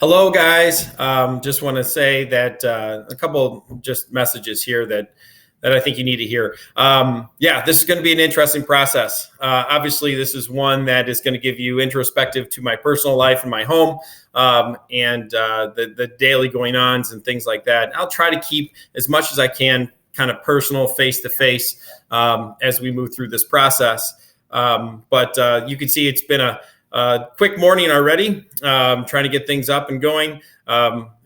Hello, guys. Just want to say that a couple just messages here that I think you need to hear. Yeah, this is going to be an interesting process. Obviously, this is one that is going to give you introspective to my personal life and my home, and the daily going ons and things like that. I'll try to keep as much as I can kind of personal, face to face, as we move through this process. But you can see it's been a quick morning already, trying to get things up and going.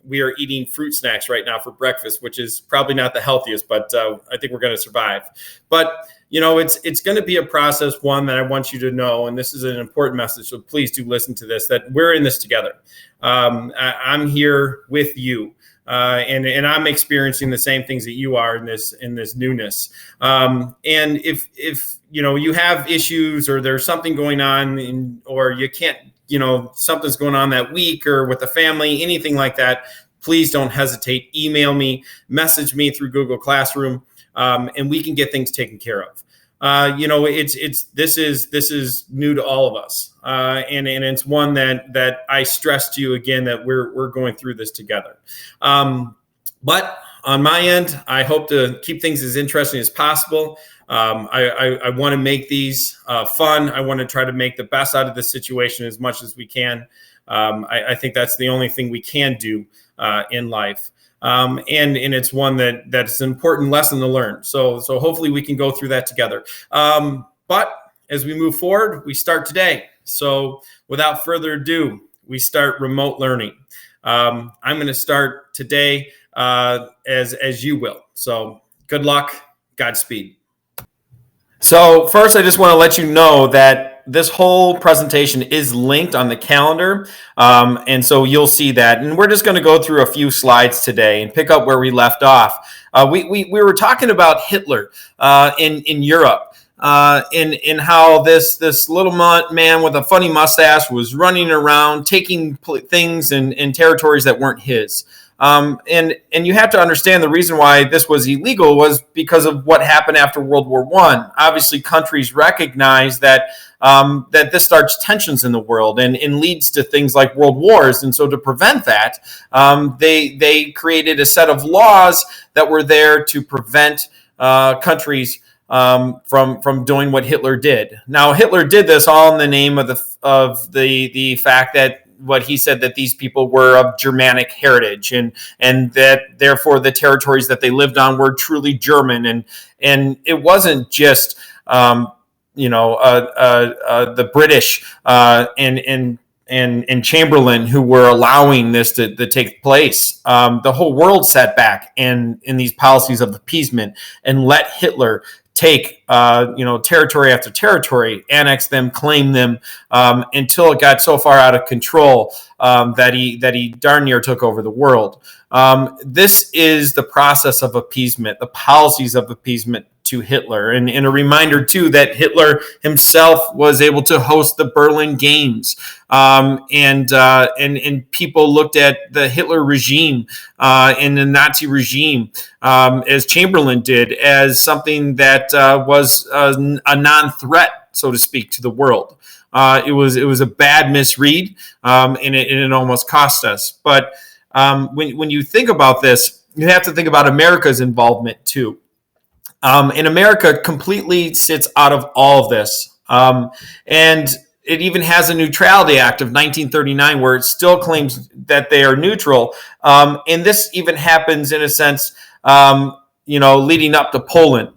We are eating fruit snacks right now for breakfast, which is probably not the healthiest, but I think we're going to survive. But, it's going to be a process, one that I want you to know, and this is an important message, so please do listen to this, that we're in this together. I'm here with you. And I'm experiencing the same things that you are in this newness. And if you have issues or there's something going on or you can't, something's going on that week or with the family, anything like that, please don't hesitate. Email me, message me through Google Classroom, and we can get things taken care of. This is new to all of us, and it's one that I stress to you again that we're going through this together. But on my end, I hope to keep things as interesting as possible. I want to make these fun. I want to try to make the best out of this situation as much as we can. I think that's the only thing we can do in life. And it's one that's an important lesson to learn. So hopefully we can go through that together. But as we move forward, we start today. So without further ado, we start remote learning. I'm going to start today as you will. So good luck, Godspeed. So first, I just want to let you know that this whole presentation is linked on the calendar, and so you'll see that. And we're just going to go through a few slides today and pick up where we left off. We were talking about Hitler in Europe, in how this little man with a funny mustache was running around taking things in territories that weren't his. And you have to understand the reason why this was illegal was because of what happened after World War I. Obviously, countries recognize that this starts tensions in the world and leads to things like world wars. And so to prevent that, they created a set of laws that were there to prevent countries from doing what Hitler did. Now, Hitler did this all in the name of the fact that what he said that these people were of Germanic heritage and that therefore the territories that they lived on were truly German. And it wasn't just, the British and Chamberlain who were allowing this to take place. The whole world sat back in these policies of appeasement and let Hitler take territory after territory, annex them, claim them, until it got so far out of control that he darn near took over the world. This is the process of appeasement, the policies of appeasement to Hitler, and a reminder too that Hitler himself was able to host the Berlin Games, and people looked at the Hitler regime and the Nazi regime, as Chamberlain did, as something that was a non-threat, so to speak, to the world. It was a bad misread, and it almost cost us. But when you think about this, you have to think about America's involvement too. And America completely sits out of all of this. And it even has a Neutrality Act of 1939 where it still claims that they are neutral. And this even happens in a sense, leading up to Poland.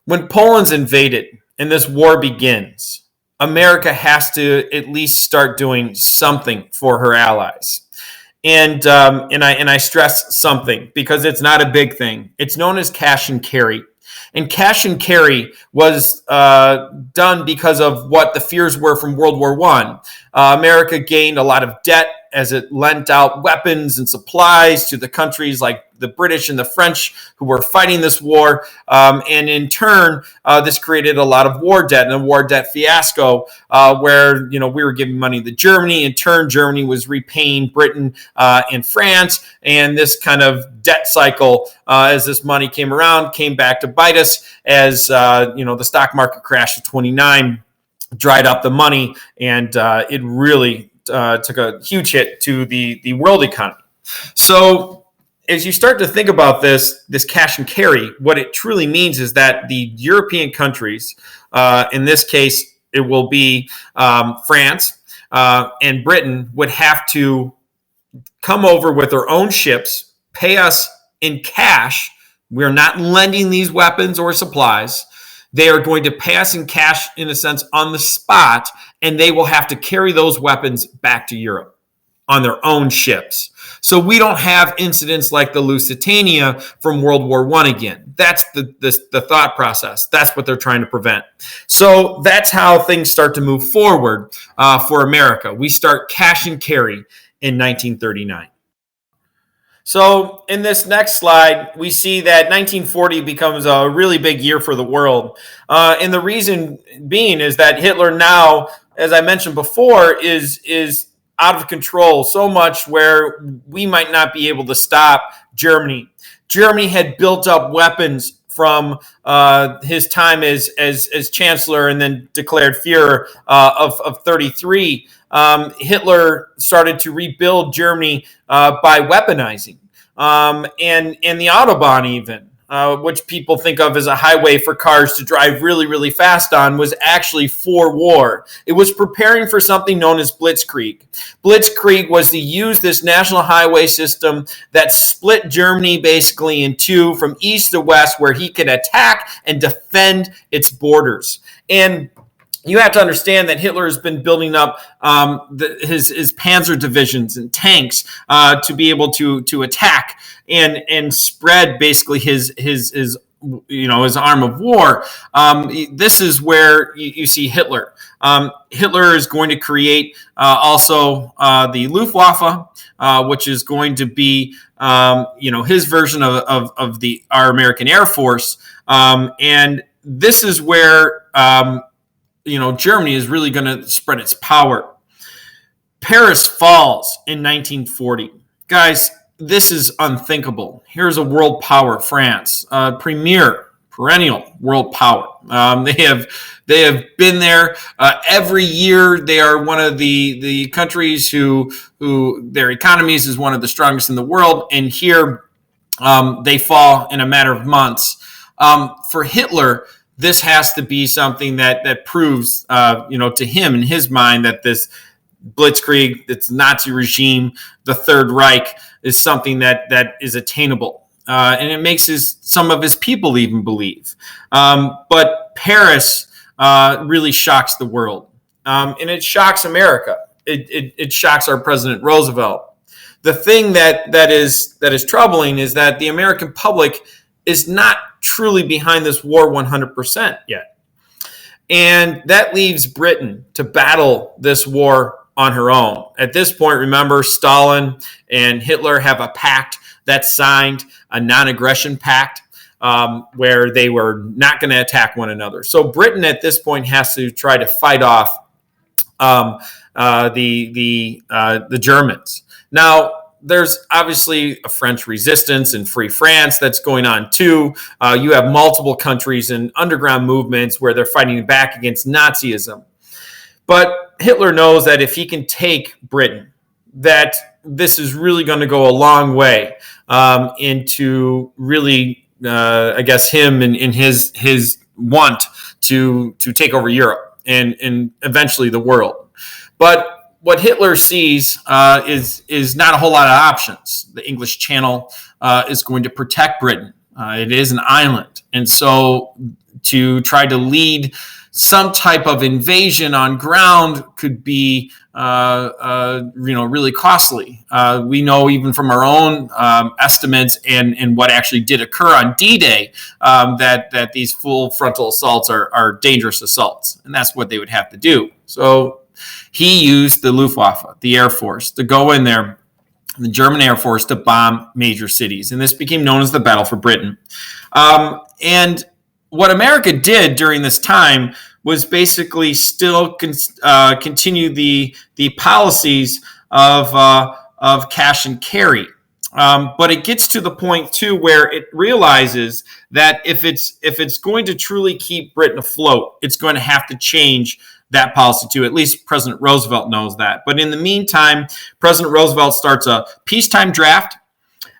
When Poland's invaded and this war begins, America has to at least start doing something for her allies. And I stress something because it's not a big thing. It's known as cash and carry. And cash and carry was done because of what the fears were from World War I. America gained a lot of debt as it lent out weapons and supplies to the countries like the British and the French who were fighting this war. And in turn, this created a lot of war debt and a war debt fiasco where, we were giving money to Germany. In turn, Germany was repaying Britain and France. And this kind of debt cycle, as this money came around, came back to bite us as, the stock market crash of 29 dried up the money. And it really took a huge hit to the world economy. So as you start to think about this cash and carry, what it truly means is that the European countries, in this case, it will be France and Britain, would have to come over with their own ships, pay us in cash. We're not lending these weapons or supplies. They are going to pay us in cash, in a sense, on the spot, and they will have to carry those weapons back to Europe on their own ships. So we don't have incidents like the Lusitania from World War I again. That's the thought process. That's what they're trying to prevent. So that's how things start to move forward for America. We start cash and carry in 1939. So in this next slide, we see that 1940 becomes a really big year for the world. And the reason being is that Hitler now, as I mentioned before, is out of control so much where we might not be able to stop Germany. Germany had built up weapons from his time as chancellor and then declared Führer of 33. Hitler started to rebuild Germany by weaponizing and the Autobahn even. Which people think of as a highway for cars to drive really, really fast on, was actually for war. It was preparing for something known as Blitzkrieg. Blitzkrieg was to use this national highway system that split Germany basically in two from east to west, where he could attack and defend its borders. And you have to understand that Hitler has been building up his panzer divisions and tanks to be able to attack and spread basically his arm of war. This is where you see Hitler. Hitler is going to create also the Luftwaffe, which is going to be his version of our American Air Force, and this is where Germany is really going to spread its power. Paris falls in 1940. Guys, this is unthinkable. Here's a world power, France, perennial world power. They have been there every year. They are one of the countries who their economies is one of the strongest in the world, and here they fall in a matter of months. For Hitler, this has to be something that proves, to him in his mind, that this Blitzkrieg, this Nazi regime, the Third Reich, is something that is attainable. And it makes some of his people even believe. But Paris really shocks the world. And it shocks America. It shocks our President Roosevelt. The thing that is troubling is that the American public is not truly behind this war 100% yet. And that leaves Britain to battle this war on her own. At this point, remember, Stalin and Hitler have a pact that's signed, a non-aggression pact, where they were not going to attack one another. So Britain at this point has to try to fight off the Germans. Now, there's obviously a French resistance in Free France that's going on too. You have multiple countries and underground movements where they're fighting back against Nazism. But Hitler knows that if he can take Britain, that this is really going to go a long way into really, him and his want to take over Europe and eventually the world. But what Hitler sees is not a whole lot of options. The English Channel is going to protect Britain. It is an island. And so to try to lead some type of invasion on ground could be really costly. We know even from our own estimates and what actually did occur on D-Day that these full frontal assaults are dangerous assaults. And that's what they would have to do. So he used the Luftwaffe, the Air Force, to go in there, the German Air Force, to bomb major cities. And this became known as the Battle for Britain. And what America did during this time was basically still continue the policies of cash and carry. But it gets to the point too where it realizes that if it's going to truly keep Britain afloat, it's going to have to change that policy too. At least President Roosevelt knows that. But in the meantime, President Roosevelt starts a peacetime draft,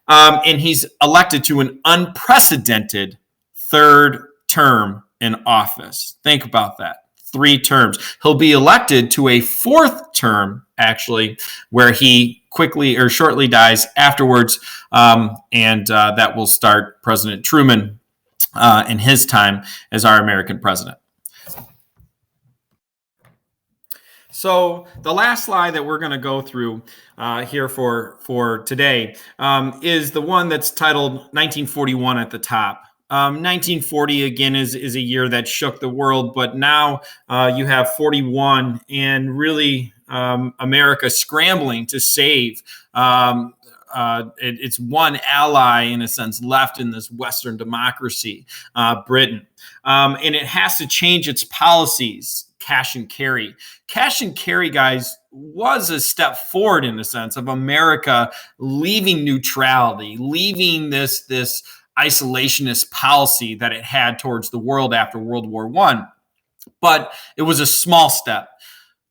and he's elected to an unprecedented third term in office. Think about that. 3 terms. He'll be elected to a 4th term, actually, where he quickly or shortly dies afterwards, and that will start President Truman in his time as our American president. So the last slide that we're going to go through here for today is the one that's titled 1941 at the top. 1940 again is a year that shook the world, but now you have 41 and really America scrambling to save its one ally, in a sense, left in this Western democracy, Britain. And it has to change its policies, cash and carry. Cash and carry, guys, was a step forward in the sense of America leaving neutrality, leaving this isolationist policy that it had towards the world after World War I. But it was a small step.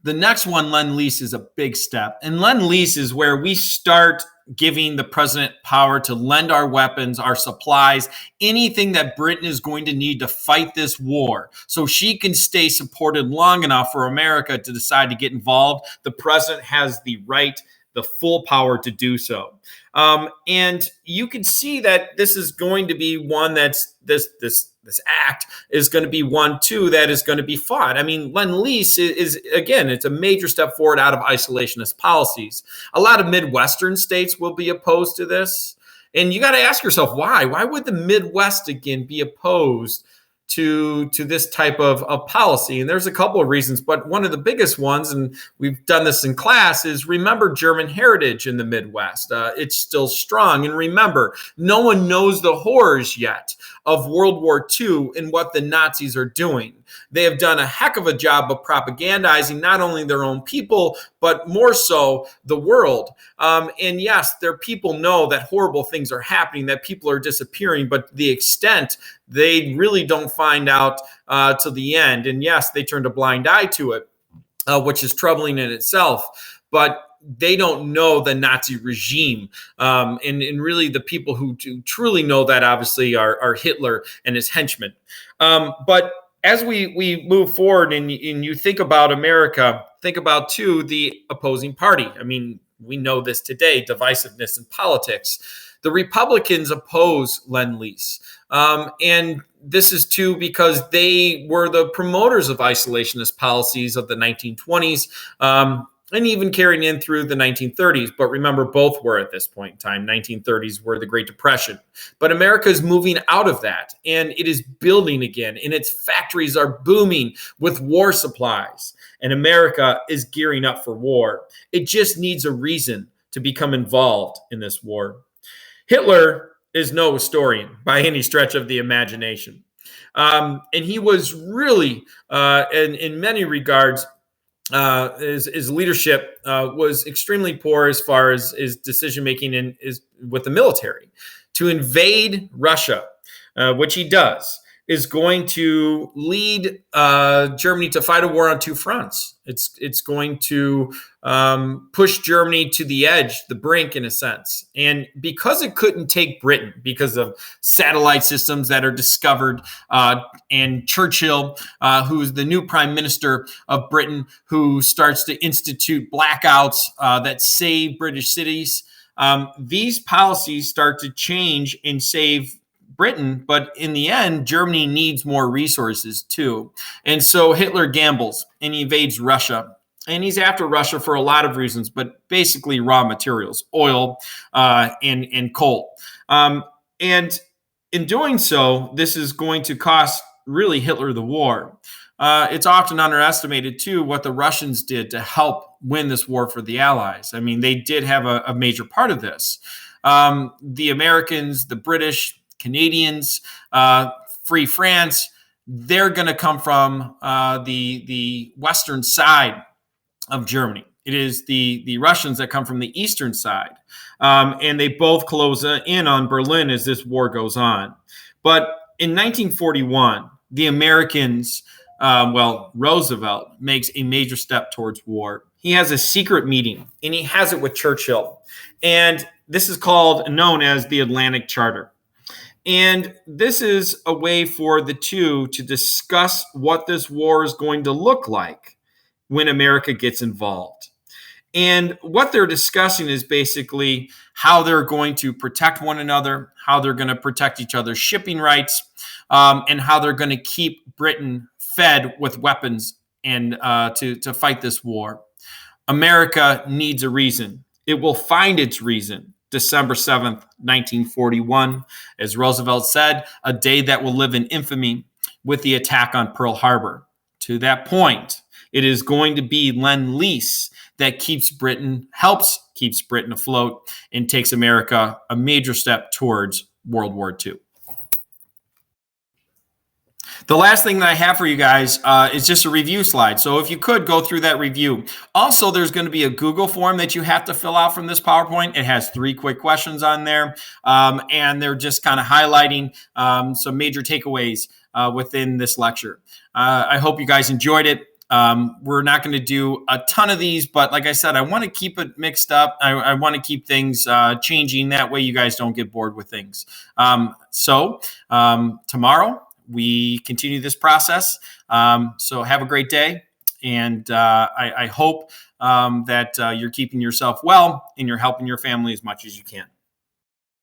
The next one, Lend-Lease, is a big step. And Lend-Lease is where we start giving the president power to lend our weapons, our supplies, anything that Britain is going to need to fight this war, so she can stay supported long enough for America to decide to get involved. The president has the right, the full power to do so. And you can see that this is going to be one that's this act is going to be one too that is going to be fought. I mean, Lend-Lease is again, it's a major step forward out of isolationist policies. A lot of Midwestern states will be opposed to this. And you got to ask yourself, why? Why would the Midwest again be opposed to this type of policy? And there's a couple of reasons, but one of the biggest ones, and we've done this in class, is remember German heritage in the Midwest. It's still strong. And remember, no one knows the horrors yet of World War II and what the Nazis are doing. They have done a heck of a job of propagandizing not only their own people, but more so the world. And yes, their people know that horrible things are happening, that people are disappearing, but the extent, they really don't find out till the end. And yes, they turned a blind eye to it, which is troubling in itself. But they don't know the Nazi regime. And really the people who truly know that obviously are Hitler and his henchmen. But as we move forward and you think about America, think about too the opposing party. I mean, we know this today, divisiveness in politics. The Republicans oppose Lend-Lease. And this is too because they were the promoters of isolationist policies of the 1920s. And even carrying in through the 1930s. But remember, both were at this point in time. 1930s were the Great Depression. But America is moving out of that, and it is building again, and its factories are booming with war supplies. And America is gearing up for war. It just needs a reason to become involved in this war. Hitler is no historian by any stretch of the imagination. And he was really, in many regards, his leadership was extremely poor as far as his decision-making with the military. To invade Russia, which he does, is going to lead Germany to fight a war on 2 fronts. It's going to push Germany to the edge, the brink, in a sense. And because it couldn't take Britain, because of satellite systems that are discovered, and Churchill, who's the new prime minister of Britain, who starts to institute blackouts that save British cities, these policies start to change and save Britain, but in the end, Germany needs more resources too. And so Hitler gambles and he invades Russia. And he's after Russia for a lot of reasons, but basically raw materials, oil and coal. And in doing so, this is going to cost really Hitler the war. It's often underestimated too what the Russians did to help win this war for the Allies. I mean, they did have a major part of this. The Americans, the British, Canadians, Free France, they're going to come from the western side of Germany. It is the Russians that come from the eastern side. And they both close in on Berlin as this war goes on. But in 1941, the Americans Roosevelt makes a major step towards war. He has a secret meeting, and he has it with Churchill. And this is known as the Atlantic Charter. And this is a way for the two to discuss what this war is going to look like when America gets involved. And what they're discussing is basically how they're going to protect one another, how they're going to protect each other's shipping rights, and how they're going to keep Britain fed with weapons and to fight this war. America needs a reason. It will find its reason. December 7th, 1941, as Roosevelt said, a day that will live in infamy with the attack on Pearl Harbor. To that point, it is going to be Lend-Lease that helps keeps Britain afloat and takes America a major step towards World War II. The last thing that I have for you guys is just a review slide. So if you could go through that review. Also, there's going to be a Google form that you have to fill out from this PowerPoint. It has 3 quick questions on there, and they're just kind of highlighting some major takeaways within this lecture. I hope you guys enjoyed it. We're not going to do a ton of these, but like I said, I want to keep it mixed up. I want to keep things changing. That way you guys don't get bored with things. So tomorrow, we continue this process. So have a great day. And I hope that you're keeping yourself well and you're helping your family as much as you can.